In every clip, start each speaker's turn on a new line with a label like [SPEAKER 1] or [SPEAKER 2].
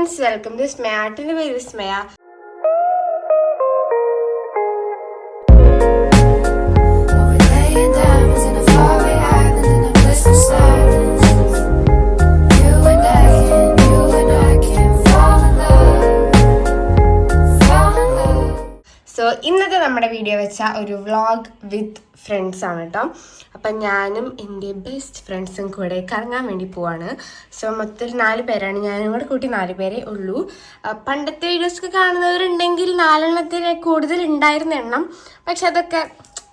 [SPEAKER 1] friends, welcome to Smaya. Today we will Smaya. So ഇന്നത്തെ നമ്മുടെ video വെച്ചാൽ ഒരു വ്ളോഗ് വിത്ത് ഫ്രണ്ട്സ് ആണ് കേട്ടോ. അപ്പം ഞാനും എൻ്റെ ബെസ്റ്റ് ഫ്രണ്ട്സും കൂടെ കറങ്ങാൻ വേണ്ടി പോവാണ്. സോ മൊത്തത്തിൽ 4 പേരാണ്, ഞാനും കൂടെ കൂട്ടി 4 പേരേ ഉള്ളൂ. പണ്ടത്തെ വീഡിയോസൊക്കെ കാണുന്നവരുണ്ടെങ്കിൽ 4 കൂടുതൽ ഉണ്ടായിരുന്ന എണ്ണം, പക്ഷെ അതൊക്കെ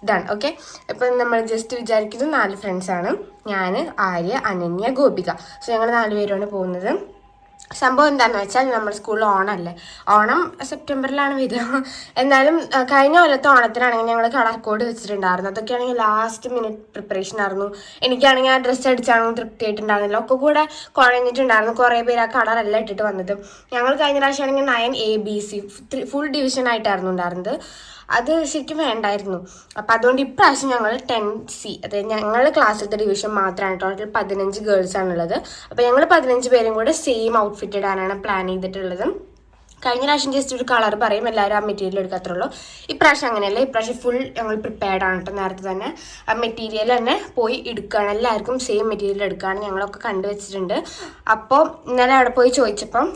[SPEAKER 1] ഇതാണ്. ഓക്കെ, ഇപ്പം നമ്മൾ ജസ്റ്റ് വിചാരിക്കുന്നത് 4 ഫ്രണ്ട്സാണ്. ഞാൻ, ആര്യ, അനന്യ, ഗോപിക. സോ ഞങ്ങൾ 4 പേരാണ് പോകുന്നത്. സംഭവം എന്താണെന്ന് വെച്ചാൽ നമ്മുടെ സ്കൂളിൽ ഓണമല്ലേ, ഓണം സെപ്റ്റംബറിലാണ് വരിക. എന്നാലും കഴിഞ്ഞ കൊല്ലത്തെ ഓണത്തിനാണെങ്കിൽ ഞങ്ങൾ കളർ കോഡ് വെച്ചിട്ടുണ്ടായിരുന്നു. അതൊക്കെയാണെങ്കിൽ ലാസ്റ്റ് മിനിറ്റ് പ്രിപ്പറേഷൻ ആയിരുന്നു. എനിക്കാണെങ്കിൽ ആ ഡ്രസ്സ് അടിച്ചാണെങ്കിൽ തൃപ്തിയായിട്ടുണ്ടായിരുന്നില്ല, ഒക്കെ കൂടെ കുഴഞ്ഞിട്ടുണ്ടായിരുന്നു. കുറേ പേര് ആ കളറെല്ലാം ഇട്ടിട്ട് വന്നത്. ഞങ്ങൾ കഴിഞ്ഞ പ്രാവശ്യമാണെങ്കിൽ 9 ABC ഫുൾ ഡിവിഷൻ ആയിട്ടായിരുന്നു ഉണ്ടായിരുന്നത്. അത് ശരിക്കും വേണ്ടായിരുന്നു. അപ്പം അതുകൊണ്ട് ഇപ്രാവശ്യം ഞങ്ങൾ 10C, അതായത് ഞങ്ങളുടെ ക്ലാസ്സിലത്തെ ഡിവിഷൻ മാത്രമാണ്. ടോട്ടൽ 15 ഗേൾസാണുള്ളത്. അപ്പോൾ ഞങ്ങൾ 15 പേരും കൂടെ സെയിം ഔട്ട്ഫിറ്റ് ഇടാനാണ് പ്ലാൻ ചെയ്തിട്ടുള്ളത്. കഴിഞ്ഞ പ്രാവശ്യം ജസ്റ്റ് ഒരു കളർ പറയും, എല്ലാവരും ആ മെറ്റീരിയൽ എടുക്കത്തുള്ളൂ. ഇപ്രാവശ്യം അങ്ങനെയല്ല, ഇപ്രാവശ്യം ഫുൾ ഞങ്ങൾ പ്രിപ്പയർഡ് ആണ് കേട്ടോ. നേരത്തെ തന്നെ ആ മെറ്റീരിയൽ തന്നെ പോയി എടുക്കുകയാണ്, എല്ലാവർക്കും സെയിം മെറ്റീരിയൽ എടുക്കുകയാണ്. ഞങ്ങളൊക്കെ കണ്ടുവച്ചിട്ടുണ്ട്. അപ്പോൾ ഇന്നലെ അവിടെ പോയി ചോദിച്ചപ്പം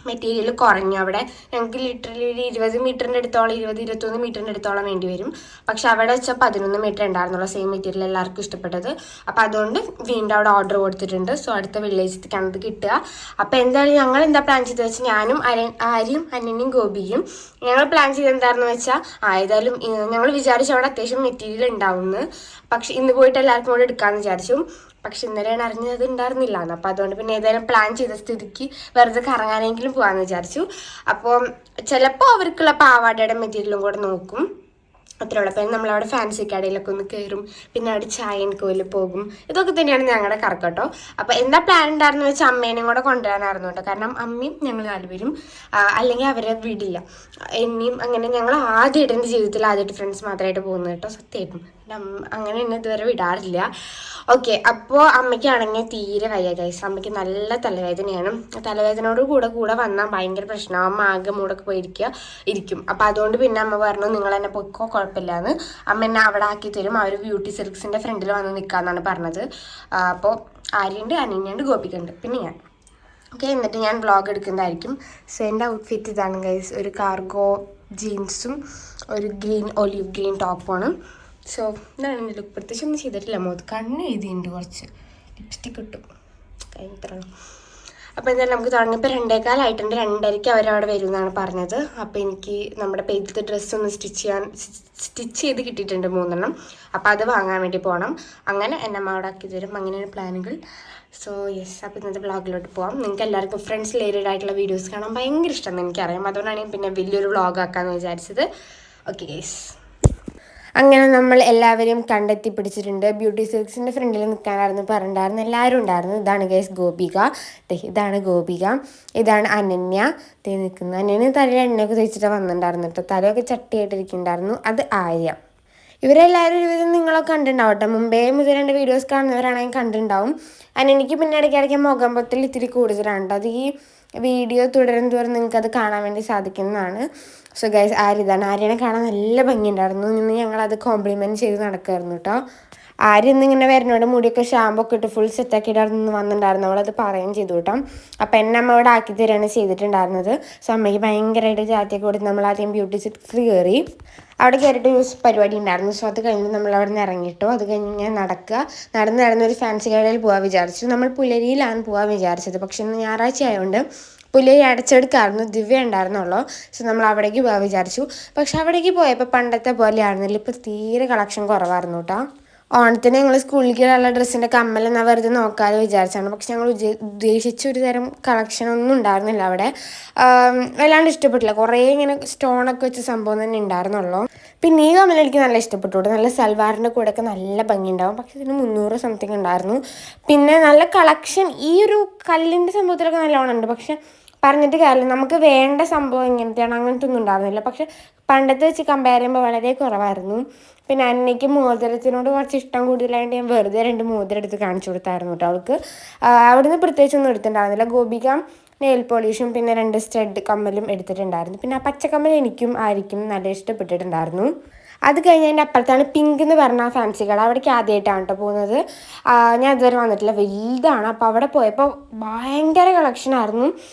[SPEAKER 1] മെറ്റീരിയൽ കുറഞ്ഞു. അവിടെ ഞങ്ങൾക്ക് ലിറ്ററലി ഒരു 20 മീറ്ററിൻ്റെ അടുത്തോളം, 20-21 മീറ്ററിൻ്റെ അടുത്തോളം വേണ്ടി വരും. പക്ഷെ അവിടെ വെച്ചാൽ 11 മീറ്റർ ഉണ്ടായിരുന്നുള്ള സെയിം മെറ്റീരിയൽ എല്ലാവർക്കും ഇഷ്ടപ്പെട്ടത്. അപ്പോൾ അതുകൊണ്ട് വീണ്ടും അവിടെ ഓർഡർ കൊടുത്തിട്ടുണ്ട്. സോ അടുത്ത വില്ലേജിലേക്കാണ് ഇത് കിട്ടുക. അപ്പോൾ എന്തായാലും ഞങ്ങൾ എന്താ പ്ലാൻ ചെയ്തത് വെച്ചാൽ, ഞാനും ആര്യയും അനന്യയും ഗോപിയും ഞങ്ങൾ പ്ലാൻ ചെയ്ത് എന്താണെന്ന് വെച്ചാൽ, ഏതായാലും ഞങ്ങൾ വിചാരിച്ചു അവിടെ അത്യാവശ്യം മെറ്റീരിയൽ ഉണ്ടാവുമെന്ന്. പക്ഷെ ഇന്ന് പോയിട്ട് എല്ലാവർക്കും കൂടെ എടുക്കാമെന്ന് വിചാരിച്ചു. പക്ഷെ ഇന്നലെയാണ് അറിഞ്ഞത് ഉണ്ടായിരുന്നില്ല എന്ന്. അപ്പോൾ അതുകൊണ്ട് പിന്നെ ഏതായാലും പ്ലാൻ ചെയ്ത സ്ഥിതിക്ക് വെറുതെ കറങ്ങാനെങ്കിലും പോകാമെന്ന് വിചാരിച്ചു. അപ്പോൾ ചിലപ്പോൾ അവർക്കുള്ള പാവാടയുടെ മെറ്റീരിയലും കൂടെ നോക്കും, അത്ര ഉള്ളപ്പോൾ നമ്മളവിടെ ഫാൻസി കടയിലൊക്കെ ഒന്ന് കയറും, പിന്നെ അവിടെ ചായൻ കോയിൽ പോകും. ഇതൊക്കെ തന്നെയാണ് ഞങ്ങളുടെ കറക്കട്ടോ. അപ്പോൾ എന്താ പ്ലാൻ ഉണ്ടായിരുന്നു വെച്ചാൽ അമ്മേനെയും കൂടെ കൊണ്ടുവരാനായിരുന്നു കേട്ടോ. കാരണം അമ്മയും ഞങ്ങൾ 4 പേരും അല്ലെങ്കിൽ അവരെ വിടില്ല. എന്നെയും അങ്ങനെ ഞങ്ങൾ ആദ്യമായിട്ട് എൻ്റെ ജീവിതത്തിൽ ആദ്യമായിട്ട് ഫ്രണ്ട്സ് മാത്രമായിട്ട് പോകുന്നത് കേട്ടോ, സത്യമായിട്ടും. അങ്ങനെ എന്നെ ഇതുവരെ വിടാറില്ല. ഓക്കെ, അപ്പോൾ അമ്മയ്ക്കാണെങ്കിൽ തീരെ വയ്യ ഗൈസ്. അമ്മയ്ക്ക് നല്ല തലവേദനയാണ്. തലവേദനയോട് കൂടെ വന്നാൽ ഭയങ്കര പ്രശ്നമാണ്. അമ്മ ആകെ മൂടൊക്കെ പോയിരിക്കും. അപ്പോൾ അതുകൊണ്ട് പിന്നെ അമ്മ പറഞ്ഞു, നിങ്ങൾ എന്നെ പൊയ്ക്കോ, കുഴപ്പമില്ലാന്ന്. അമ്മ എന്നെ അവിടെ ആക്കി തരും. അവർ ബ്യൂട്ടി സിൽക്സിൻ്റെ ഫ്രണ്ടിൽ വന്ന് നിൽക്കാമെന്നാണ് പറഞ്ഞത്. അപ്പോൾ ആര്യയുണ്ട്, അനന്യുണ്ട്, ഗോപിക്കുണ്ട്, പിന്നെ ഞാൻ. ഓക്കെ, എന്നിട്ട് ഞാൻ വ്ളോഗ് എടുക്കുന്നതായിരിക്കും. സോ എൻ്റെ ഔട്ട്ഫിറ്റ് ഇതാണ് ഗൈസ്. ഒരു കാർഗോ ജീൻസും ഒരു ഒലിവ് ഗ്രീൻ ടോപ്പുമാണ്. സോ ഇതാണ് എൻ്റെ ലുക്ക്. പ്രത്യേകിച്ച് ഒന്നും ചെയ്തിട്ടില്ല. കണ്ണ് എഴുതിയുണ്ട്, കുറച്ച് ലിപ്സ്റ്റിക് ഇട്ടും കഴിഞ്ഞിട്ടാണ്. അപ്പോൾ എന്തായാലും നമുക്ക് തുടങ്ങിയപ്പോൾ 2:15 2:30 അവരവിടെ വരുമെന്നാണ് പറഞ്ഞത്. അപ്പോൾ എനിക്ക് നമ്മുടെ പേജിലത്തെ ഡ്രസ്സൊന്ന് സ്റ്റിച്ച് ചെയ്ത് കിട്ടിയിട്ടുണ്ട് 3 അപ്പോൾ അത് വാങ്ങാൻ വേണ്ടി പോകണം. അങ്ങനെ എന്നെ അമ്മ അവിടെ ആക്കി തരും. അങ്ങനെയാണ് പ്ലാനുകൾ. സോ യെസ്, അപ്പോൾ ഇന്നത്തെ വ്ളോഗിലോട്ട് പോകാം. നിങ്ങൾക്ക് എല്ലാവർക്കും ഫ്രണ്ട്സ് റിലേറ്റഡ് ആയിട്ടുള്ള വീഡിയോസ് കാണാൻ ഭയങ്കര ഇഷ്ടമെന്ന് എനിക്കറിയാം. അതുകൊണ്ടാണ് ഞാൻ പിന്നെ വലിയൊരു വ്ളോഗ് ആക്കാമെന്ന് വിചാരിച്ചത്. ഓക്കെ ഗൈസ്, അങ്ങനെ നമ്മൾ എല്ലാവരും കണ്ടെത്തി പിടിച്ചിട്ടുണ്ട്. ബ്യൂട്ടി സിൽക്സിൻ്റെ ഫ്രണ്ടിൽ നിൽക്കാനായിരുന്നു പറഞ്ഞിട്ടുണ്ടായിരുന്നു. എല്ലാവരും ഉണ്ടായിരുന്നു. ഇതാണ് ഗൈസ് ഗോപിക, ഇതാണ് ഗോപിക, ഇതാണ് അനന്യ നിൽക്കുന്നത്. അനന്യ തലയിൽ എണ്ണയൊക്കെ തേച്ചിട്ട് വന്നിട്ടുണ്ടായിരുന്നു കേട്ടോ. തലയൊക്കെ ചട്ടിയായിട്ടിരിക്കുന്നുണ്ടായിരുന്നു. അത് ആര്യ. ഇവരെല്ലാവരും ഒരുവിധം നിങ്ങളൊക്കെ കണ്ടിട്ടുണ്ടാവും കേട്ടോ. മുമ്പേ മുതൽ എൻ്റെ വീഡിയോസ് കാണുന്നവരാണെങ്കിൽ കണ്ടിട്ടുണ്ടാവും. അനന്യക്ക് പിന്നെ ഇടയ്ക്കിടയ്ക്ക് മുഖമ്പത്തിൽ ഇത്തിരി കൂടുതലാണ് കേട്ടോ. അത് ഈ വീഡിയോ തുടരും തോറും നിങ്ങൾക്ക് അത് കാണാൻ വേണ്ടി സാധിക്കുന്നതാണ്. സോ ഗൈസ്, ഇതാണ് ആര്യനെ കാണാൻ നല്ല ഭംഗിയുണ്ടായിരുന്നു. ഇന്ന് ഞങ്ങളത് കോംപ്ലിമെൻറ്റ് ചെയ്ത് നടക്കുമായിരുന്നു കേട്ടോ. ആര്യ ഇന്നിങ്ങനെ വരുന്നോണ്ട് മുടിയൊക്കെ ഷാമ്പൊക്കെ ഇട്ട് ഫുൾ സെറ്റാക്കിയിട്ടായിരുന്നു വന്നിട്ടുണ്ടായിരുന്നു. അവളത് പറയുകയും ചെയ്തു കേട്ടോ. അപ്പം എന്നെ അമ്മ അവിടെ ആക്കി തരികയാണ് ചെയ്തിട്ടുണ്ടായിരുന്നത്. സോ അമ്മയ്ക്ക് ഭയങ്കരമായിട്ട് ചാറ്റിയൊക്കെ കൊടുത്ത് നമ്മൾ ആദ്യം ബ്യൂട്ടി സിൽക്സിൽ കയറി. അവിടെ കയറിയിട്ട് ഒരു പരിപാടി ഉണ്ടായിരുന്നു. സോ അത് കഴിഞ്ഞ് നമ്മൾ അവിടെ നിന്ന് ഇറങ്ങിയിട്ടു. അത് കഴിഞ്ഞ് ഞാൻ നടന്നൊരു ഫാൻസി കടയിൽ പോകാൻ വിചാരിച്ചു. നമ്മൾ പുലരിയിലാണ് പോകാൻ വിചാരിച്ചത്. പക്ഷെ ഇന്ന് ഞായറാഴ്ച ആയതുകൊണ്ട് പുലരി അടച്ചെടുക്കായിരുന്നു, ദിവ്യ ഉണ്ടായിരുന്നുള്ളൂ. സോ നമ്മൾ അവിടേക്ക് പോകാൻ വിചാരിച്ചു. പക്ഷെ അവിടേക്ക് പോയപ്പോൾ പണ്ടത്തെ പോലെ ആയിരുന്നില്ല. ഇപ്പോൾ തീരെ കളക്ഷൻ കുറവായിരുന്നു കേട്ടോ. ഓണത്തിന് ഞങ്ങൾ സ്കൂളിലേക്കുള്ള ഡ്രസ്സിൻ്റെ കമ്മലെന്നാൽ വെറുതെ നോക്കാതെ വിചാരിച്ചാണ്. പക്ഷെ ഞങ്ങൾ ഉദ്ദേശിച്ച ഒരു തരം കളക്ഷനൊന്നും ഉണ്ടായിരുന്നില്ല അവിടെ. വല്ലാണ്ട് ഇഷ്ടപ്പെട്ടില്ല. കുറേ ഇങ്ങനെ സ്റ്റോണൊക്കെ വെച്ച സംഭവം തന്നെ ഉണ്ടായിരുന്നുള്ളൂ. പിന്നെ ഈ കമ്മൽ എനിക്ക് നല്ല ഇഷ്ടപ്പെട്ടു. നല്ല സൽവാറിൻ്റെ കൂടെയൊക്കെ നല്ല ഭംഗിയുണ്ടാവും. പക്ഷെ ഇതിന് 300 സംതിങ് ഉണ്ടായിരുന്നു. പിന്നെ നല്ല കളക്ഷൻ ഈ ഒരു കല്ലിൻ്റെ സംഭവത്തിലൊക്കെ നല്ലോണം ഉണ്ട്. പക്ഷെ പറഞ്ഞിട്ട് കാര്യമില്ല, നമുക്ക് വേണ്ട സംഭവം എങ്ങനത്തെയാണ് അങ്ങനത്തെ ഒന്നും ഉണ്ടായിരുന്നില്ല. പക്ഷെ പണ്ടത്തെ വെച്ച് കമ്പയർ ചെയ്യുമ്പോൾ വളരെ കുറവായിരുന്നു. പിന്നെ അന്നയ്ക്ക് മോതിരത്തിനോട് കുറച്ച് ഇഷ്ടം കൂടുതലായിട്ട് ഞാൻ വെറുതെ 2 മോതിരം എടുത്ത് കാണിച്ചു കൊടുത്തായിരുന്നു കേട്ടോ അവൾക്ക്. അവിടുന്ന് പ്രത്യേകിച്ചൊന്നും എടുത്തിട്ടുണ്ടായിരുന്നില്ല. ഗോപിക നെയിൽ പോളിഷും പിന്നെ 2 സ്റ്റഡ് കമ്മലും എടുത്തിട്ടുണ്ടായിരുന്നു. പിന്നെ ആ പച്ചക്കമ്മൽ എനിക്കും ആയിരിക്കും നല്ല ഇഷ്ടപ്പെട്ടിട്ടുണ്ടായിരുന്നു. അത് കഴിഞ്ഞ് അതിൻ്റെ അപ്പുറത്താണ് പിങ്ക് എന്ന് പറഞ്ഞ ഫാൻസി കട. അവിടേക്ക് ആദ്യമായിട്ടാണ് കേട്ടോ പോകുന്നത്. ഞാൻ ഇതുവരെ വന്നിട്ടില്ല, വലുതാണ്. അപ്പോൾ അവിടെ പോയപ്പോൾ ഭയങ്കര കളക്ഷനായിരുന്നു,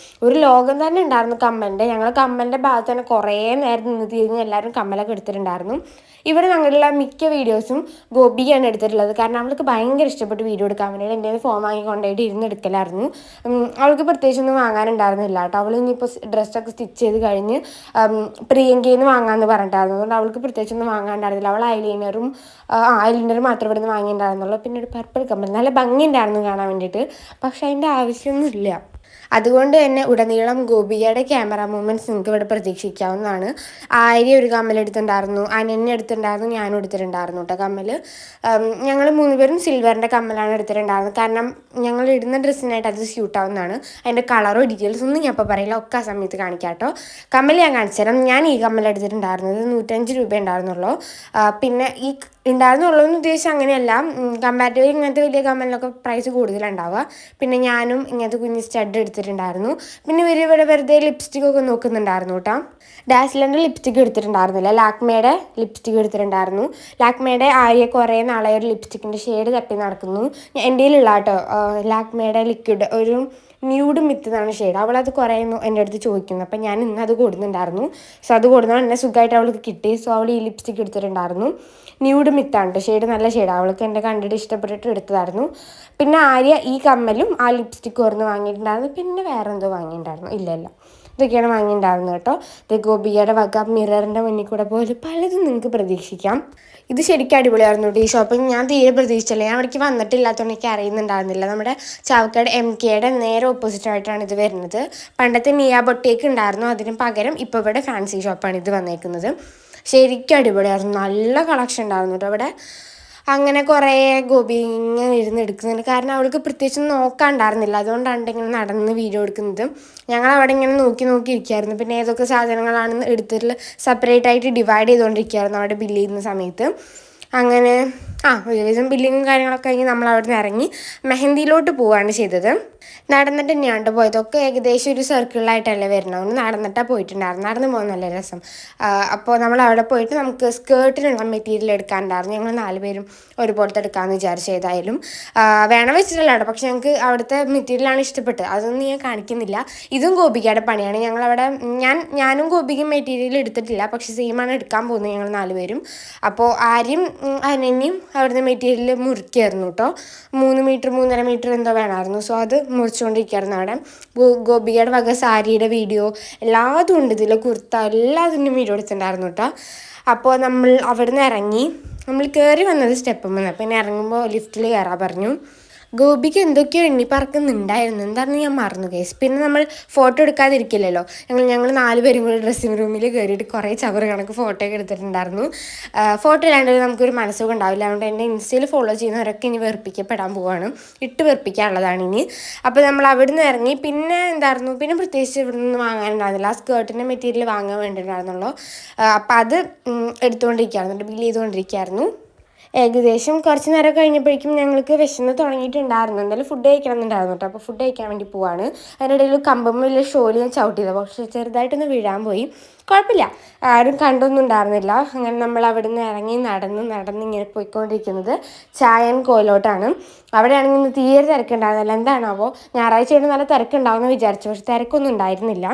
[SPEAKER 1] ഒരു ലോകം തന്നെ ഉണ്ടായിരുന്നു കമ്മലിൻ്റെ. ഞങ്ങൾ കമ്മലിൻ്റെ ഭാഗത്ത് തന്നെ കുറേ നേരം നിന്ന് തിരിഞ്ഞ് എല്ലാവരും കമ്മലൊക്കെ എടുത്തിട്ടുണ്ടായിരുന്നു. ഇവിടെ ഞങ്ങളുടെ മിക്ക വീഡിയോസും ഗോപിയാണ് എടുത്തിട്ടുള്ളത്, കാരണം അവൾക്ക് ഭയങ്കര ഇഷ്ടപ്പെട്ട് വീഡിയോ എടുക്കാൻ വേണ്ടിയിട്ട് എൻ്റെ ഫോൺ വാങ്ങി കൊണ്ടുപോയിട്ട് ഇരുന്ന് എടുക്കലായിരുന്നു. അവൾക്ക് പ്രത്യേകിച്ചൊന്നും വാങ്ങാനുണ്ടായിരുന്നില്ല കേട്ടോ. അവൾ ഇനിയിപ്പോൾ ഡ്രസ്സൊക്കെ സ്റ്റിച്ച് ചെയ്ത് കഴിഞ്ഞ് പ്രിയങ്കയിൽ നിന്ന് വാങ്ങാമെന്ന് പറഞ്ഞിട്ടായിരുന്നു. അതുകൊണ്ട് അവൾക്ക് പ്രത്യേകിച്ചൊന്നും വാങ്ങാനുണ്ടായിരുന്നില്ല. അവൾ ഐലൈനർ മാത്രം ഇവിടെ നിന്ന് വാങ്ങിയിട്ടുണ്ടായിരുന്നുള്ളൂ. പിന്നെ ഒരു പർപ്പിൾ കമ്മൽ നല്ല ഭംഗിയുണ്ടായിരുന്നു കാണാൻ വേണ്ടിയിട്ട്, പക്ഷെ അതിൻ്റെ ആവശ്യമൊന്നുമില്ല. അതുകൊണ്ട് തന്നെ ഉടനീളം ഗോപികയുടെ ക്യാമറ മൂവ്മെൻറ്റ്സ് നിങ്ങൾക്ക് ഇവിടെ പ്രതീക്ഷിക്കാവുന്നതാണ്. ആര്യ ഒരു കമ്മൽ എടുത്തിട്ടുണ്ടായിരുന്നു, അനന്യ എടുത്തിട്ടുണ്ടായിരുന്നു, ഞാനും എടുത്തിട്ടുണ്ടായിരുന്നു കേട്ടോ കമ്മൽ. ഞങ്ങൾ 3 പേരും സിൽവറിൻ്റെ കമ്മലാണ് എടുത്തിട്ടുണ്ടായിരുന്നത്, കാരണം ഞങ്ങൾ ഇടുന്ന ഡ്രസ്സിനായിട്ട് അത് സ്യൂട്ടാവുന്നതാണ്. അതിൻ്റെ കളറോ ഡീറ്റെയിൽസ് ഒന്നും ഞാൻ ഇപ്പോൾ പറയില്ല, ഒക്കെ ആ സമയത്ത് കാണിക്കാം കേട്ടോ. കമ്മൽ ഞാൻ കാണിച്ചു തരാം. ഞാൻ ഈ കമ്മൽ എടുത്തിട്ടുണ്ടായിരുന്നത് 105 രൂപ ഉണ്ടായിരുന്നുള്ളൂ. പിന്നെ ഈ ഉണ്ടായിരുന്നുള്ളൂ എന്ന് ഉദ്ദേശിച്ച് അങ്ങനെയല്ല, കമ്പാരിറ്റീവ് ഇങ്ങനത്തെ വലിയ കമ്മലിനൊക്കെ പ്രൈസ് കൂടുതലുണ്ടാവുക. പിന്നെ ഞാനും ഇങ്ങനത്തെ കുഞ്ഞ് സ്റ്റഡ് എടുത്തിട്ടുണ്ടായിരുന്നു. പിന്നെ ഇവിടെ വെറുതെ ലിപ്സ്റ്റിക്കൊക്കെ നോക്കുന്നുണ്ടായിരുന്നു കേട്ടോ. ഡാസ്ലറിൻ്റെ ലിപ്സ്റ്റിക്ക് എടുത്തിട്ടുണ്ടായിരുന്നില്ല, ലാക്മേയുടെ ലിപ്സ്റ്റിക്ക് എടുത്തിട്ടുണ്ടായിരുന്നു. ലാക്മേയുടെ ആര്യ കുറേ നാളെ ഒരു ലിപ്സ്റ്റിക്കിൻ്റെ ഷെയ്ഡ് തപ്പി നടക്കുന്നു. എൻ്റെ കയ്യിലുള്ള കേട്ടോ ലാക്മേയുടെ ലിക്വിഡ് ഒരു ന്യൂഡ് മിത്ത് എന്നാണ് ഷെയ്ഡ്. അവളത് കുറേ എൻ്റെ അടുത്ത് ചോദിക്കുന്നു, അപ്പം ഞാൻ ഇന്ന് അത് കൊടുക്കുന്നുണ്ടായിരുന്നു. സോ അത് കൊടുന്നാൽ എന്നെ സുഖമായിട്ട് അവൾക്ക് കിട്ടി. സോ അവൾ ഈ ലിപ്സ്റ്റിക്ക് എടുത്തിട്ടുണ്ടായിരുന്നു. ന്യൂഡ് മിത്താണ് ഷെയ്ഡ്, നല്ല ഷെയ്ഡ്. അവൾക്ക് എൻ്റെ കണ്ടിട്ട് ഇഷ്ടപ്പെട്ടിട്ട് എടുത്തതായിരുന്നു. പിന്നെ ആര്യ ഈ കമ്മലും ആ ലിപ്സ്റ്റിക്ക് ഓർന്ന് വാങ്ങിയിട്ടുണ്ടായിരുന്നു. പിന്നെ വേറെ എന്തോ വാങ്ങിയിട്ടുണ്ടായിരുന്നു, ഇല്ല ഇതൊക്കെയാണ് വാങ്ങിയിട്ടുണ്ടായിരുന്നത് കേട്ടോ. ഗോപികയുടെ വക മിററിൻ്റെ മുന്നിൽ കൂടെ പോലും പലതും നിങ്ങൾക്ക് പ്രതീക്ഷിക്കാം. ഇത് ശരിക്കും അടിപൊളിയായിരുന്നു കേട്ടോ ഈ ഷോപ്പിംഗ്. ഞാൻ തീരെ പ്രതീക്ഷിച്ചില്ല, ഞാൻ അവിടേക്ക് വന്നിട്ടില്ലാത്തതുകൊണ്ട് എനിക്ക് അറിയുന്നുണ്ടായിരുന്നില്ല. നമ്മുടെ ചാവക്കാട് MKയുടെ നേരെ ഓപ്പോസിറ്റായിട്ടാണ് ഇത് വരുന്നത്. പണ്ടത്തെ മിയ ബൊട്ടേക്ക് ഉണ്ടായിരുന്നു, അതിന് പകരം ഇപ്പോൾ ഇവിടെ ഫാൻസി ഷോപ്പാണ് ഇത് വന്നേക്കുന്നത്. ശരിക്കും അടിപൊളിയായിരുന്നു, നല്ല കളക്ഷൻ ഉണ്ടായിരുന്നു കേട്ടോ അവിടെ. അങ്ങനെ കുറേ ഗോപി ഇങ്ങനെ ഇരുന്ന് എടുക്കുന്നുണ്ട്, കാരണം അവൾക്ക് പ്രത്യേകിച്ച് നോക്കാണ്ടായിരുന്നില്ല. അതുകൊണ്ടാണ് ഇങ്ങനെ നടന്ന് വീഡിയോ എടുക്കുന്നത്. ഞങ്ങൾ അവിടെ ഇങ്ങനെ നോക്കി ഇരിക്കുമായിരുന്നു. പിന്നെ ഏതൊക്കെ സാധനങ്ങളാണെന്ന് എടുത്തിട്ട് സെപ്പറേറ്റ് ആയിട്ട് ഡിവൈഡ് ചെയ്തുകൊണ്ടിരിക്കുകയായിരുന്നു അവിടെ ബില്ല് ചെയ്യുന്ന സമയത്ത്. അങ്ങനെ ഒരുവിധം ബില്ലിങ്ങും കാര്യങ്ങളൊക്കെ കഴിഞ്ഞ് നമ്മൾ അവിടെ നിന്ന് ഇറങ്ങി മെഹന്തിയിലോട്ട് പോവുകയാണ് ചെയ്തത്. നടന്നിട്ട് തന്നെയാണ് പോയതൊക്കെ ഏകദേശം ഒരു സർക്കിളിലായിട്ടല്ലേ വരുന്നത്, ഒന്ന് നടന്നിട്ടാണ് പോയിട്ടുണ്ടായിരുന്നു. നടന്ന് പോകാൻ നല്ല രസം. അപ്പോൾ നമ്മൾ അവിടെ പോയിട്ട് നമുക്ക് സ്കേർട്ടിനുള്ള മെറ്റീരിയൽ എടുക്കാനുണ്ടായിരുന്നു. ഞങ്ങൾ 4 പേരും ഒരുപോലത്തെ എടുക്കാമെന്ന് വിചാരിച്ചു. ഏതായാലും വേണം വെച്ചിട്ടല്ല കേട്ടോ, പക്ഷെ ഞങ്ങൾക്ക് അവിടുത്തെ മെറ്റീരിയലാണ് ഇഷ്ടപ്പെട്ടത്. അതൊന്നും ഞാൻ കാണിക്കുന്നില്ല. ഇതും ഗോപികയുടെ പണിയാണ്. ഞങ്ങളവിടെ ഞാനും ഗോപികയും മെറ്റീരിയൽ എടുത്തിട്ടില്ല, പക്ഷെ സെയിമാണ് എടുക്കാൻ പോകുന്നത് ഞങ്ങൾ 4 പേരും. അപ്പോൾ ആര്യം അനന്യയും അവിടുന്ന് മെറ്റീരിയൽ മുറിക്കായിരുന്നു കേട്ടോ. 3 മീറ്റർ 3.5 മീറ്റർ എന്തോ വേണമായിരുന്നു. സോ അത് മുറിച്ചുകൊണ്ടിരിക്കുകയായിരുന്നു അവിടെ. ഗോപികയുടെ വക സാരിയുടെ വീഡിയോ എല്ലാതും ഉണ്ട് ഇതിൽ, കുർത്ത എല്ലാത്തിൻ്റെയും വീഡിയോ എടുത്തിട്ടുണ്ടായിരുന്നു കേട്ടോ. അപ്പോൾ നമ്മൾ അവിടെ നിന്ന് ഇറങ്ങി, നമ്മൾ കയറി വന്നത് സ്റ്റെപ്പ്, പിന്നെ ഇറങ്ങുമ്പോൾ ലിഫ്റ്റിൽ കയറാൻ പറഞ്ഞു. ഗോപിക്ക് എന്തൊക്കെയോ എണ്ണി പറക്കുന്നുണ്ടായിരുന്നു, എന്താണെന്ന് ഞാൻ മറന്നു കേസ്. പിന്നെ നമ്മൾ ഫോട്ടോ എടുക്കാതിരിക്കില്ലല്ലോ, ഞങ്ങൾ 4 പേരും കൂടി ഡ്രസ്സിങ് റൂമിൽ കയറിയിട്ട് കുറേ ചവറ് കണക്ക് ഫോട്ടോ ഒക്കെ എടുത്തിട്ടുണ്ടായിരുന്നു. ഫോട്ടോ ഇല്ലാണ്ട് നമുക്കൊരു മനസ്സുഖം ഉണ്ടാവില്ല. അതുകൊണ്ട് എന്നെ ഇൻസ്റ്റയിൽ ഫോളോ ചെയ്യുന്നവരൊക്കെ ഇനി വെറുപ്പിക്കപ്പെടാൻ പോവാണ്, ഇട്ട് വെറുപ്പിക്കാനുള്ളതാണ് ഇനി. അപ്പോൾ നമ്മൾ അവിടെ നിന്ന് ഇറങ്ങി. പിന്നെ എന്തായിരുന്നു, പിന്നെ പ്രത്യേകിച്ച് ഇവിടെ നിന്ന് വാങ്ങാനുണ്ടായിരുന്നില്ല. ആ സ്കേർട്ടിൻ്റെ മെറ്റീരിയൽ വാങ്ങാൻ വേണ്ടിയിട്ടുണ്ടായിരുന്നുള്ളൂ. അപ്പോൾ അത് എടുത്തുകൊണ്ടിരിക്കുകയായിരുന്നു, ബില്ല് ചെയ്തുകൊണ്ടിരിക്കുകയായിരുന്നു. ഏകദേശം കുറച്ച് നേരം കഴിഞ്ഞപ്പോഴേക്കും ഞങ്ങൾക്ക് വിശന്ന് തുടങ്ങിയിട്ടുണ്ടായിരുന്നു. എന്തായാലും ഫുഡ് കഴിക്കണമെന്നുണ്ടായിരുന്നു കേട്ടോ. അപ്പോൾ ഫുഡ് കഴിക്കാൻ വേണ്ടി പോവാണ്. അതിനിടയിൽ കമ്പം വലിയ ഷോയിൽ ഞാൻ ചവിട്ടിയത്, പക്ഷേ ചെറുതായിട്ടൊന്ന് വീഴാൻ പോയി. കുഴപ്പമില്ല, ആരും കണ്ടൊന്നും ഉണ്ടായിരുന്നില്ല. അങ്ങനെ നമ്മൾ അവിടെ നിന്ന് ഇറങ്ങി നടന്ന് ഇങ്ങനെ പോയിക്കൊണ്ടിരിക്കുന്നത് ചായൻ കോയിലോട്ടാണ്. അവിടെയാണെങ്കിൽ ഇന്ന് തീരെ തിരക്കുണ്ടായിരുന്നില്ല. എന്താണാവോ, ഞായറാഴ്ചയായിട്ട് നല്ല തിരക്കുണ്ടാവുമെന്ന് വിചാരിച്ചു, പക്ഷെ തിരക്കൊന്നും ഉണ്ടായിരുന്നില്ല.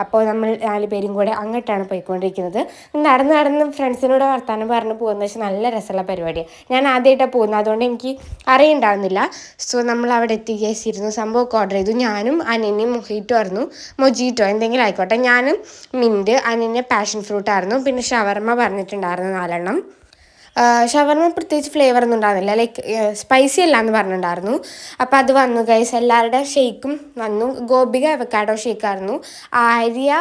[SPEAKER 1] അപ്പോൾ നമ്മൾ 4 പേരും കൂടെ അങ്ങോട്ടാണ് പോയിക്കൊണ്ടിരിക്കുന്നത്. നടന്ന് ഫ്രണ്ട്സിനോട് വർത്താനം പറഞ്ഞ് പോകുന്നത് വെച്ചാൽ നല്ല രസമുള്ള പരിപാടിയാണ്. ഞാൻ ആദ്യമായിട്ടാണ് പോകുന്നത്, അതുകൊണ്ട് എനിക്ക് അറിയുണ്ടായിരുന്നില്ല. സോ നമ്മൾ അവിടെ എത്തിക്കേസിരുന്നു, സംഭവമൊക്കെ ഓർഡർ ചെയ്തു. ഞാനും അനന്യയും മൊജീറ്റോ എന്തെങ്കിലും ആയിക്കോട്ടെ. ഞാനും മിൻറ്റ്, അനന്യ പാഷൻ ഫ്രൂട്ടായിരുന്നു. പിന്നെ ഷവർമ പറഞ്ഞിട്ടുണ്ടായിരുന്നു 4 എണ്ണം. ഷവർമ പ്രത്യേകിച്ച് ഫ്ലേവർ ഒന്നും ഉണ്ടായിരുന്നില്ല, ലൈക്ക് സ്പൈസി അല്ല എന്ന് പറഞ്ഞിട്ടുണ്ടായിരുന്നു. അപ്പോൾ അത് വന്നു ഗൈസ്. എല്ലാവരുടെ ഷേക്കും വന്നു. ഗോപിക അവക്കാഡോ ഷേക്കായിരുന്നു, ആര്യ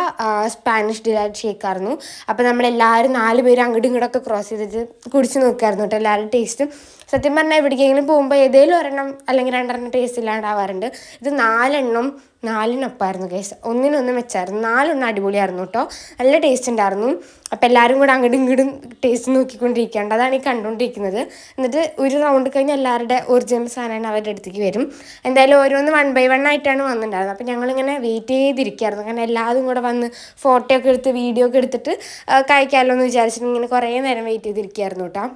[SPEAKER 1] സ്പാനിഷ് ഡിലൈറ്റ് ഷേക്കായിരുന്നു. അപ്പോൾ നമ്മളെല്ലാവരും 4 പേരും അങ്ങോട്ടും ഇങ്ങോട്ടൊക്കെ ക്രോസ് ചെയ്തിട്ട് കുടിച്ച് നോക്കുമായിരുന്നു കേട്ടോ എല്ലാവരുടെ ടേസ്റ്റും. സത്യം പറഞ്ഞാൽ എവിടേക്കെങ്കിലും പോകുമ്പോൾ ഏതെങ്കിലും ഒരെണ്ണം അല്ലെങ്കിൽ രണ്ടെണ്ണം ടേസ്റ്റ് ഇല്ലാണ്ടാവാറുണ്ട്. ഇത് നാലിനൊപ്പമായിരുന്നു കേസ്, ഒന്നിനൊന്നും വെച്ചായിരുന്നു. 4 അടിപൊളിയായിരുന്നു കേട്ടോ, നല്ല ടേസ്റ്റ് ഉണ്ടായിരുന്നു. അപ്പോൾ എല്ലാവരും കൂടെ അങ്ങോട്ടും ഇങ്ങോട്ടും ടേസ്റ്റ് നോക്കിക്കൊണ്ടിരിക്കുകയാണ്, അതാണ് ഈ കണ്ടുകൊണ്ടിരിക്കുന്നത്. എന്നിട്ട് ഒരു റൗണ്ട് കഴിഞ്ഞ് എല്ലാവരുടെ ഒറിജിനൽ സാധനമാണ് അവരുടെ അടുത്തേക്ക് വരും. എന്തായാലും ഓരോന്ന് 1 by 1 ആയിട്ടാണ് വന്നിട്ടുണ്ടായിരുന്നത്. അപ്പോൾ ഞങ്ങളിങ്ങനെ വെയിറ്റ് ചെയ്തിരിക്കുകയായിരുന്നു, കാരണം എല്ലാവരും കൂടെ വന്ന് ഫോട്ടോ ഒക്കെ എടുത്ത് വീഡിയോ ഒക്കെ എടുത്തിട്ട് കഴിക്കാമല്ലോ എന്ന് വിചാരിച്ചിട്ട് ഇങ്ങനെ കുറേ നേരം വെയിറ്റ് ചെയ്തിരിക്കുകയായിരുന്നു കേട്ടോ.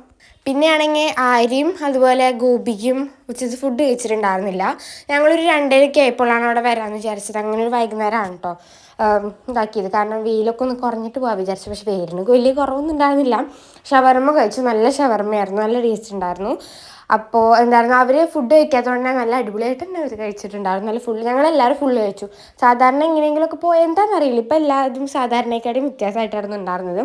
[SPEAKER 1] പിന്നെയാണെങ്കിൽ ആര്യയും അതുപോലെ ഗോപിക്കും ഉച്ചയ്ക്ക് ഫുഡ് കഴിച്ചിട്ടുണ്ടായിരുന്നില്ല. ഞങ്ങളൊരു 2:30 ആയപ്പോഴാണ് അവിടെ വരാമെന്ന് വിചാരിച്ചത്. അങ്ങനെ ഒരു വൈകുന്നേരമാണ് കേട്ടോ ഇതാക്കിയത്, കാരണം വെയിലൊക്കെ ഒന്ന് കുറഞ്ഞിട്ട് പോകാൻ വിചാരിച്ചു. പക്ഷേ വെയിലിന് വലിയ കുറവൊന്നും ഉണ്ടായിരുന്നില്ല. ഷവർമ്മ കഴിച്ചു, നല്ല ഷവർമ്മയായിരുന്നു, നല്ല ടേസ്റ്റ് ഉണ്ടായിരുന്നു. അപ്പോൾ എന്തായിരുന്നു, അവർ ഫുഡ് കഴിക്കാത്തതുകൊണ്ട് തന്നെ നല്ല അടിപൊളിയായിട്ട് തന്നെ അവർ കഴിച്ചിട്ടുണ്ടായിരുന്നു. നല്ല ഞങ്ങളെല്ലാവരും ഫുള്ള് കഴിച്ചു. സാധാരണ എങ്ങനെയെങ്കിലുമൊക്കെ പോയാൽ എന്താണെന്നറിയില്ല, ഇപ്പോൾ എല്ലാവരും സാധാരണക്കാരും വ്യത്യാസമായിട്ടായിരുന്നു ഉണ്ടായിരുന്നത്.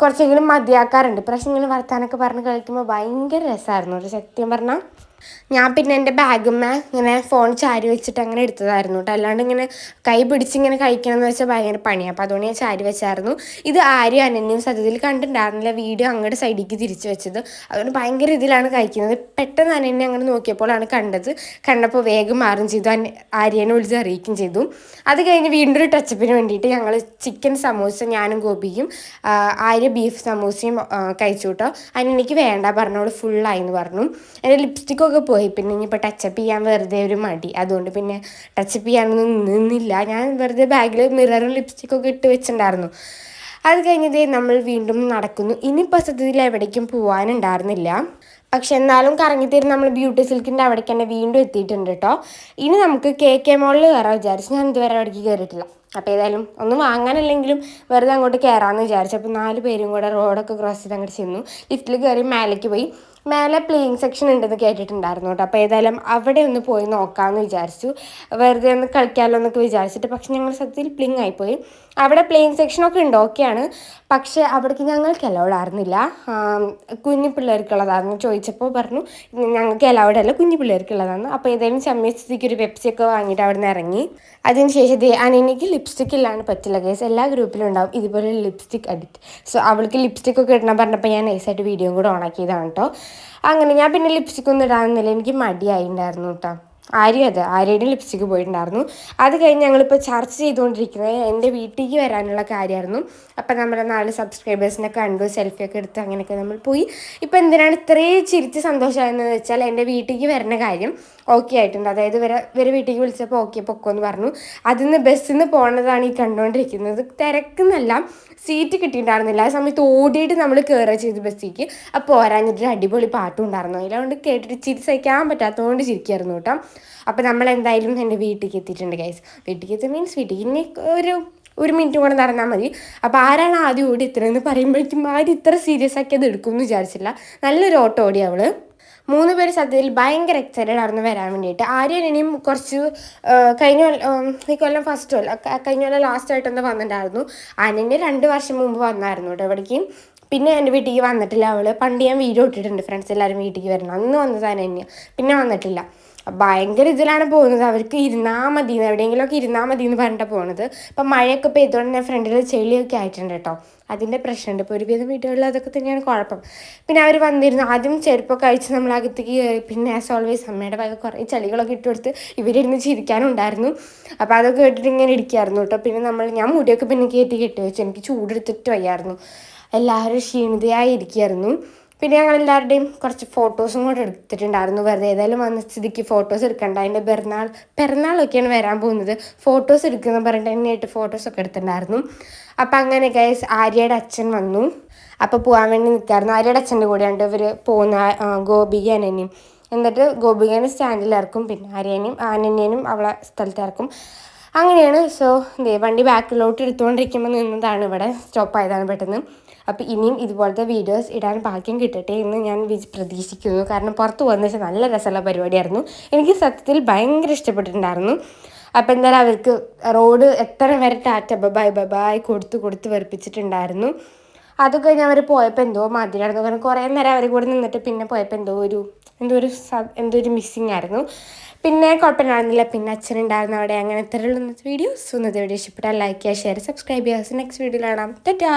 [SPEAKER 1] കുറച്ചെങ്കിലും മതിയാക്കാറുണ്ട്. പക്ഷേ ഇങ്ങനെ വർത്താനൊക്കെ പറഞ്ഞ് കഴിക്കുമ്പോൾ ഭയങ്കര രസമായിരുന്നു ഒരു സത്യം പറഞ്ഞാൽ. ഞാൻ പിന്നെ എൻ്റെ ബാഗുമ്മ ഇങ്ങനെ ഫോൺ ചാരി വെച്ചിട്ട് അങ്ങനെ എടുത്തതായിരുന്നു കേട്ടോ, അല്ലാണ്ട് ഇങ്ങനെ കൈ പിടിച്ചിങ്ങനെ കഴിക്കണമെന്ന് വെച്ചാൽ ഭയങ്കര പണിയാണ്. അപ്പോൾ അതുകൊണ്ട് ഞാൻ ചാരി വെച്ചായിരുന്നു. ഇത് ആരും അനന്യയും സത്യത്തിൽ കണ്ടിട്ടുണ്ടായിരുന്നില്ല, വീഡിയോ അങ്ങോട്ട് സൈഡിലേക്ക് തിരിച്ച് വെച്ചത്. അതുകൊണ്ട് ഭയങ്കര ഇതിലാണ് കഴിക്കുന്നത്. പെട്ടെന്ന് അനന്യ അങ്ങനെ നോക്കിയപ്പോഴാണ് കണ്ടപ്പോൾ വേഗം മാറും ചെയ്തു, ആര്യനെ വിളിച്ച് അറിയിക്കുകയും ചെയ്തു. അത് കഴിഞ്ഞ് വീണ്ടും ഒരു ടച്ചപ്പിന് വേണ്ടിയിട്ട് ഞങ്ങൾ ചിക്കൻ സമൂസ ഞാനും ഗോപിയും ആര്യ ബീഫ് സമൂസയും കഴിച്ചു കേട്ടോ. അതിനെനിക്ക് വേണ്ട പറഞ്ഞോളൂ, ഫുള്ളായി എന്ന് പറഞ്ഞു. എൻ്റെ ലിപ്സ്റ്റിക്കൊക്കെ പോയി, പിന്നെ ഇനിയിപ്പോൾ ടച്ചപ്പ് ചെയ്യാൻ വെറുതെ ഒരു മടി, അതുകൊണ്ട് പിന്നെ ടച്ചപ്പ് ചെയ്യാനൊന്നും നിന്നില്ല. ഞാൻ വെറുതെ ബാഗിൽ മിററും ലിപ്സ്റ്റിക്കൊക്കെ ഇട്ട് വെച്ചിട്ടുണ്ടായിരുന്നു. അത് കഴിഞ്ഞതേ നമ്മൾ വീണ്ടും നടക്കുന്നു. ഇനിയിപ്പോൾ സത്യത്തിൽ എവിടേക്കും പോകാനുണ്ടായിരുന്നില്ല. പക്ഷെ എന്നാലും കറങ്ങിത്തീരും നമ്മൾ ബ്യൂട്ടി സിൽക്കിൻ്റെ അവിടേക്ക് തന്നെ വീണ്ടും എത്തിയിട്ടുണ്ട് കേട്ടോ. ഇനി നമുക്ക് KK മോളിൽ കയറാൻ വിചാരിച്ചു. ഞാൻ ഇതുവരെ അവിടേക്ക് കയറിയിട്ടില്ല. അപ്പോൾ ഏതായാലും ഒന്നും വാങ്ങാനല്ലെങ്കിലും വെറുതെ അങ്ങോട്ട് കയറാമെന്ന് വിചാരിച്ചു. അപ്പോൾ 4 പേരും കൂടെ റോഡൊക്കെ ക്രോസ് ചെയ്ത് അങ്ങോട്ട് ചെന്നു. ലിഫ്റ്റിൽ കയറി മേലേക്ക് പോയി. മേലെ പ്ലേയിങ് സെക്ഷൻ ഉണ്ടെന്ന് കേട്ടിട്ടുണ്ടായിരുന്നു കേട്ടോ. അപ്പോൾ ഏതായാലും അവിടെ ഒന്ന് പോയി നോക്കാമെന്ന് വിചാരിച്ചു, വെറുതെ ഒന്ന് കളിക്കാമല്ലോ എന്നൊക്കെ വിചാരിച്ചിട്ട്. പക്ഷെ ഞങ്ങൾ സത്യത്തിൽ പ്ലിങ് ആയിപ്പോയി. അവിടെ പ്ലേയിങ് സെക്ഷനൊക്കെ ഉണ്ട്, ഓക്കെയാണ്. പക്ഷേ അവിടേക്ക് ഞങ്ങൾക്ക് അലൗഡ് ആയിരുന്നില്ല, കുഞ്ഞു പിള്ളേർക്കുള്ളതായിരുന്നു. ചോദിച്ചപ്പോൾ പറഞ്ഞു ഞങ്ങൾക്ക് അലൗഡ് അല്ല, കുഞ്ഞു പിള്ളേർക്കുള്ളതാണ്. അപ്പോൾ ഏതായാലും ചമ്മയസ്ഥിതിക്ക് ഒരു പെപ്സിയൊക്കെ വാങ്ങിയിട്ട് അവിടെ നിന്ന് ഇറങ്ങി. അതിനുശേഷം അനന്യക്ക് ലിപ്സ്റ്റിക്ക് ഇല്ലാണ്ട് പറ്റില്ല കേസ്, എല്ലാ ഗ്രൂപ്പിലും ഉണ്ടാവും ഇതുപോലെ ലിപ്സ്റ്റിക് അഡിക്റ്റ്. സോ അവൾക്ക് ലിപ്സ്റ്റിക്കൊക്കെ ഇടണം പറഞ്ഞപ്പോൾ ഞാൻ നൈസായിട്ട് വീഡിയോ കൂടെ ഓണാക്കിയതാണ് കേട്ടോ. അങ്ങനെ ഞാൻ പിന്നെ ലിപ്സ്റ്റിക്കൊന്നും ഇടാമെന്നില്ല, എനിക്ക് മടിയായിട്ടുണ്ടായിരുന്നു കേട്ടോ. ആര്യയുടെ ലിപ്സ്റ്റിക്ക് പോയിട്ടുണ്ടായിരുന്നു. അത് കഴിഞ്ഞ് ഞങ്ങളിപ്പോൾ ചർച്ച ചെയ്തുകൊണ്ടിരിക്കുന്നത് എൻ്റെ വീട്ടിലേക്ക് വരാനുള്ള കാര്യമായിരുന്നു. അപ്പം നമ്മുടെ 4 സബ്സ്ക്രൈബേഴ്സിനെ കണ്ടു, സെൽഫിയൊക്കെ എടുത്ത് അങ്ങനെയൊക്കെ നമ്മൾ പോയി. ഇപ്പം എന്തിനാണ് ഇത്രയും ചിരിച്ച് സന്തോഷമായെന്ന് വെച്ചാൽ എൻ്റെ വീട്ടിലേക്ക് വരുന്ന കാര്യം ഓക്കെ ആയിട്ടുണ്ട്. അതായത് ഇവരെ വീട്ടിലേക്ക് വിളിച്ചപ്പോൾ ഓക്കെ പൊക്കോന്ന് പറഞ്ഞു. അതിന്ന് ബസ്സിൽ നിന്ന് പോകണതാണ് ഈ കണ്ടുകൊണ്ടിരിക്കുന്നത്. തിരക്കെന്നല്ല, സീറ്റ് കിട്ടിയിട്ടുണ്ടായിരുന്നില്ല. ആ സമയത്ത് ഓടിയിട്ട് നമ്മൾ കയറുക ചെയ്ത് ബസ്സിലേക്ക്. അപ്പോൾ പോരാഞ്ഞിട്ടൊരു അടിപൊളി പാട്ടും ഉണ്ടായിരുന്നു. അതിലതുകൊണ്ട് കേട്ടിട്ട് ചിരിച്ചയക്കാൻ പറ്റാത്തതുകൊണ്ട് ചിരിക്കായിരുന്നു കേട്ടോ. അപ്പോൾ നമ്മൾ എന്തായാലും എൻ്റെ വീട്ടിലേക്ക് എത്തിയിട്ടുണ്ട് ഗൈസ്. വീട്ടിലേക്ക് എത്തി മീൻസ് വീട്ടിലേക്ക് ഇനി ഒരു മിനിറ്റ് കൂടെ നടന്നാൽ മതി. അപ്പോൾ ആരാണ് ആദ്യം ഓടി ഇത്രയെന്ന് പറയുമ്പോഴേക്കും ആരും ഇത്ര സീരിയസ് ആക്കി അത് എടുക്കുമെന്ന് വിചാരിച്ചില്ല. നല്ലൊരു ഓട്ടോ ഓടി അവൾ. 3 പേര് സത്യത്തിൽ ഭയങ്കര എക്സൈറ്റഡ് ആയിരുന്നു വരാൻ വേണ്ടിയിട്ട്. ആര്യൻ ഇനിയും കുറച്ച് ഈ കൊല്ലം കഴിഞ്ഞ കൊല്ലം ലാസ്റ്റായിട്ടൊന്ന് വന്നിട്ടുണ്ടായിരുന്നു. അനന്യ 2 വർഷം മുമ്പ് വന്നായിരുന്നു കേട്ടോ ഇവിടേക്ക്. പിന്നെ എൻ്റെ വീട്ടിലേക്ക് വന്നിട്ടില്ല അവൾ. പണ്ട് ഞാൻ വീഡിയോ ഇട്ടിട്ടുണ്ട് ഫ്രണ്ട്സ് എല്ലാവരും വീട്ടിലേക്ക് വരണം, അന്ന് വന്നതാണ് അനന്യ, പിന്നെ വന്നിട്ടില്ല. ഭയങ്കര ഇതിലാണ് പോകുന്നത്, അവർക്ക് ഇരുന്നാൽ മതി, എവിടെയെങ്കിലുമൊക്കെ ഇരുന്നാൽ മതി എന്ന് പറഞ്ഞിട്ടാണ് പോകുന്നത്. ഇപ്പം മഴയൊക്കെ പെയ്തുകൊണ്ട് തന്നെ ഫ്രണ്ടിൽ ചെളിയൊക്കെ ആയിട്ടുണ്ട് കേട്ടോ, അതിൻ്റെ പ്രശ്നമുണ്ട്. ഇപ്പോൾ ഒരുവിധം വീടുകളിൽ അതൊക്കെ തന്നെയാണ് കുഴപ്പം. പിന്നെ അവർ വന്നിരുന്നു, ആദ്യം ചെരുപ്പൊക്കെ അഴിച്ച് നമ്മൾ അകത്തേക്ക് കയറി. പിന്നെ ആസ് ഓൾവേസ് അമ്മയുടെ ഭാഗം കുറേ ചെളികളൊക്കെ ഇട്ട് കൊടുത്ത് ഇവരിരുന്ന് ചിരിക്കാനും ഉണ്ടായിരുന്നു. അപ്പോൾ അതൊക്കെ കേട്ടിട്ട് ഇങ്ങനെ ഇരിക്കുമായിരുന്നു കേട്ടോ. പിന്നെ ഞാൻ മുടിയൊക്കെ പിന്നെ കെട്ടി വെച്ചു, എനിക്ക് ചൂടെടുത്തിട്ട് വയ്യായിരുന്നു. എല്ലാവരും ക്ഷീണിതയായി ഇരിക്കുമായിരുന്നു. പിന്നെ ഞങ്ങളെല്ലാവരുടെയും കുറച്ച് ഫോട്ടോസും കൂടെ എടുത്തിട്ടുണ്ടായിരുന്നു. വെറുതെ ഏതായാലും വന്ന സ്ഥിതിക്ക് ഫോട്ടോസ് എടുക്കണ്ട, അതിൻ്റെ പിറന്നാളൊക്കെയാണ് വരാൻ പോകുന്നത്, ഫോട്ടോസ് എടുക്കുന്ന പറഞ്ഞിട്ട് തന്നെയായിട്ട് ഫോട്ടോസൊക്കെ എടുത്തിട്ടുണ്ടായിരുന്നു. അപ്പം അങ്ങനെ ഗൈസ് ആര്യയുടെ അച്ഛൻ വന്നു. അപ്പോൾ പോകാൻ വേണ്ടി നിൽക്കായിരുന്നു. ആര്യയുടെ അച്ഛൻ്റെ കൂടെയാണ് ഇവർ പോകുന്ന, ഗോപിക അനന്യയും. എന്നിട്ട് ഗോപികനെ സ്റ്റാൻഡിലിറക്കും, പിന്നെ അനന്യനും അവളെ സ്ഥലത്തിറക്കും. അങ്ങനെയാണ്. സോ വണ്ടി ബാക്കിലോട്ട് എടുത്തുകൊണ്ടിരിക്കുമ്പോൾ നിന്നതാണ്, ഇവിടെ സ്റ്റോപ്പായതാണ് പെട്ടെന്ന്. അപ്പോൾ ഇനിയും ഇതുപോലത്തെ വീഡിയോസ് ഇടാൻ ഭാഗ്യം കിട്ടട്ടെ എന്ന് ഞാൻ പ്രതീക്ഷിക്കുന്നു. കാരണം പുറത്ത് പോകുന്ന വെച്ചാൽ നല്ല രസമുള്ള പരിപാടിയായിരുന്നു, എനിക്ക് സത്യത്തിൽ ഭയങ്കര ഇഷ്ടപ്പെട്ടിട്ടുണ്ടായിരുന്നു. അപ്പോൾ എന്തായാലും അവർക്ക് റോഡ് എത്ര വരെ ടാറ്റ ബൈ കൊടുത്ത് വെറുപ്പിച്ചിട്ടുണ്ടായിരുന്നു. അത് കഴിഞ്ഞ് അവർ പോയപ്പോൾ എന്തോ മതിയായിരുന്നു, കാരണം കുറേ നേരം അവർ കൂടെ നിന്നിട്ട് പിന്നെ പോയപ്പോൾ എന്തോ ഒരു മിസ്സിങ് ആയിരുന്നു. പിന്നെ കുഴപ്പമില്ലായിരുന്നില്ല. പിന്നെ അച്ഛനുണ്ടായിരുന്നു അവിടെ. അങ്ങനെ ഇത്രയുള്ള ഇന്നത്തെ വീഡിയോസ്. ഇന്നത്തെ വീഡിയോ ഇഷ്ടപ്പെട്ടാൽ ലൈക്ക് ചെയ്യുക, ഷെയർ, സബ്സ്ക്രൈബ് ചെയ്യുക. നെക്സ്റ്റ് വീഡിയോയിൽ കാണാം. ടാറ്റാ.